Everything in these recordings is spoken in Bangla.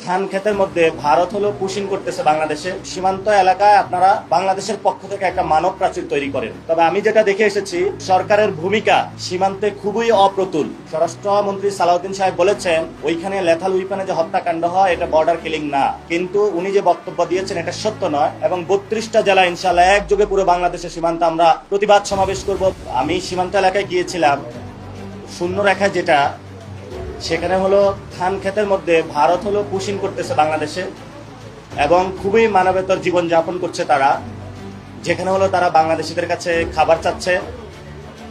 ধান ক্ষেতের মধ্যে ভারত হলো পুশিং করতেছে বাংলাদেশে। সীমান্ত এলাকায় আপনারা বাংলাদেশের পক্ষ থেকে একটা মানব প্রাচীর তৈরি করেন। তবে আমি যেটা দেখে এসেছি, সরকারের ভূমিকা সীমান্তে খুবই অপ্রতুল। স্বরাষ্ট্রমন্ত্রী সালাউদ্দিন সাহেব বলেছেন ওইখানে লেথাল উইপনে যে হত্যাকাণ্ড হয় এটা বর্ডার কিলিং না, কিন্তু উনি যে বক্তব্য দিয়েছেন এটা সত্য নয়। এবং 32টা জেলা ইনশাআল্লাহ একযোগে পুরো বাংলাদেশের সীমান্তে আমরা প্রতিবাদ সমাবেশ করব। আমি সীমান্ত এলাকায় গিয়েছিলাম, শূন্য রেখা যেটা সেখানে হলো ধান ক্ষেতের মধ্যে ভারত হলো পুশিং করতেছে বাংলাদেশে এবং খুবই মানবেতর জীবন যাপন করছে তারা। যেখানে হলো তারা বাংলাদেশিদের কাছে খাবার চাচ্ছে,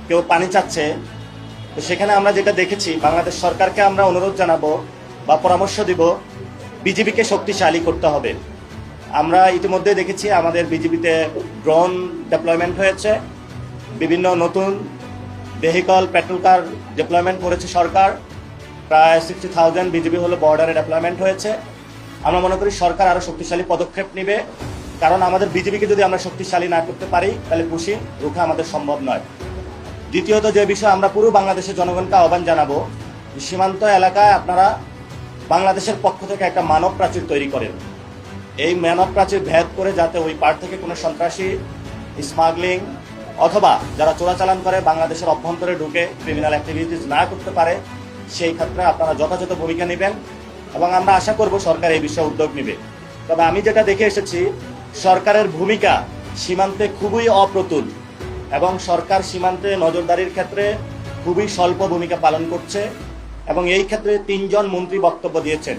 কেউ পানি চাচ্ছে। তো সেখানে আমরা যেটা দেখেছি, বাংলাদেশ সরকারকে আমরা অনুরোধ জানাবো বা পরামর্শ দিব, বিজিবিকে শক্তিশালী করতে হবে। আমরা ইতিমধ্যে দেখেছি আমাদের বিজিবিতে ড্রোন ডেপ্লয়মেন্ট হয়েছে, বিভিন্ন নতুন ভেহিকল পেট্রোল কার ডেপ্লয়মেন্ট করেছে সরকার। প্রায় 60,000 বিজিবি হলো বর্ডারে ডেপ্লয়মেন্ট হয়েছে। আমরা মনে করি সরকার আরো শক্তিশালী পদক্ষেপ নেবে, কারণ আমাদের বিজিবিকে যদি আমরা শক্তিশালী না করতে পারি তাহলে পুশিং রুখা আমাদের সম্ভব নয়। দ্বিতীয়ত যে বিষয়, আমরা পুরো বাংলাদেশের জনগণকে আহ্বান জানাবো, সীমান্ত এলাকায় আপনারা বাংলাদেশের পক্ষ থেকে একটা মানব প্রাচীর তৈরি করেন। এই মানব প্রাচীর ভেদ করে যাতে ওই পার থেকে কোনো সন্ত্রাসী, স্মাগলিং অথবা যারা চোরাচালান করে বাংলাদেশের অভ্যন্তরে ঢুকে ক্রিমিনাল অ্যাক্টিভিটিস না করতে পারে, সেই ক্ষেত্রে আপনারা যথাযথ ভূমিকা নেবেন এবং আমরা আশা করব সরকার এই বিষয়ে উদ্যোগ নেবে। তবে আমি যেটা দেখে এসেছি, সরকারের ভূমিকা সীমান্তে খুবই অপ্রতুল এবং সরকার সীমান্তে নজরদারির ক্ষেত্রে খুবই স্বল্প ভূমিকা পালন করছে। এবং এই ক্ষেত্রে 3 জন মন্ত্রী বক্তব্য দিয়েছেন।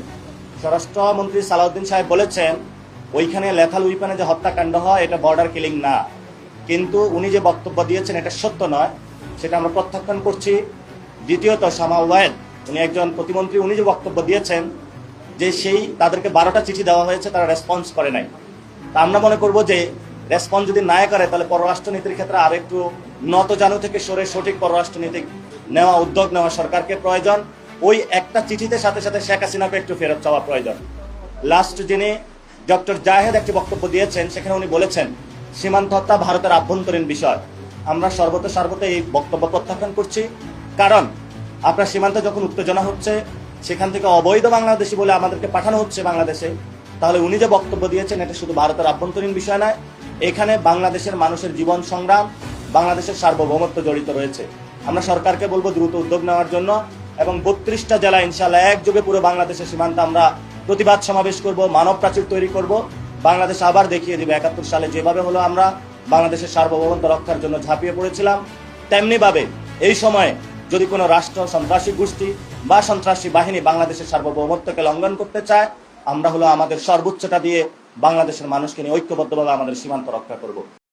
স্বরাষ্ট্রমন্ত্রী সালাউদ্দিন সাহেব বলেছেন ওইখানে লেথাল উইপনে যে হত্যাকাণ্ড হয় এটা বর্ডার কিলিং না, কিন্তু উনি যে বক্তব্য দিয়েছেন এটা সত্য নয়, সেটা আমরা প্রত্যাখ্যান করছি। দ্বিতীয়ত শামা ওয়াহেদ, উনি একজন প্রতিমন্ত্রী, উনি যে বক্তব্য দিয়েছেন যে তাদেরকে 12টা চিঠি দেওয়া হয়েছে, তারা রেসপন্স করে নাই। তা আমরা মনে করব যে রেসপন্স যদি না করে তাহলে পররাষ্ট্রনীতির ক্ষেত্রে আরো একটু নতজানু থেকে সরে সঠিক পররাষ্ট্রনীতি নেওয়া, উদ্যোগ নেওয়া সরকারকে প্রয়োজন। ওই একটা চিঠিতে সাথে সাথে শেখ হাসিনাকে একটু ফেরত চাওয়া প্রয়োজন। লাস্ট যিনি ডক্টর জাহেদ একটি বক্তব্য দিয়েছেন, সেখানে উনি বলেছেন সীমান্ত হত্যা ভারতের আভ্যন্তরীণ বিষয়। আমরা সর্বতে এই বক্তব্য প্রত্যাখ্যান করছি, কারণ আপনার সীমান্তে যখন উত্তেজনা হচ্ছে, সেখান থেকে অবৈধ বাংলাদেশি বলে আমাদেরকে পাঠানো হচ্ছে বাংলাদেশে, তাহলে উনি যে বক্তব্য দিয়েছেন এটা শুধু ভারতের আভ্যন্তরীণ বিষয় নয়, এখানে বাংলাদেশের মানুষের জীবন সংগ্রাম, বাংলাদেশের সার্বভৌমত্ব জড়িত রয়েছে। আমরা সরকারকে বলবো দ্রুত উদ্যোগ নেওয়ার জন্য এবং 32টা জেলা ইনশাআল্লাহ একযোগে পুরো বাংলাদেশের সীমান্তে আমরা প্রতিবাদ সমাবেশ করব, মানব প্রাচীর তৈরি করব। বাংলাদেশ আবার দেখিয়ে দিবে 71 সালে যেভাবে হলো আমরা বাংলাদেশের সার্বভৌমত্ব রক্ষার জন্য ঝাঁপিয়ে পড়েছিলাম, তেমনি ভাবে এই সময়ে যদি কোনো রাষ্ট্র, সন্ত্রাসী গোষ্ঠী বা সন্ত্রাসী বাহিনী বাংলাদেশের সার্বভৌমত্বকে লঙ্ঘন করতে চায়, আমরা হলো আমাদের সর্বোচ্চটা দিয়ে বাংলাদেশের মানুষকে নিয়ে ঐক্যবদ্ধভাবে আমাদের সীমান্ত রক্ষা করব।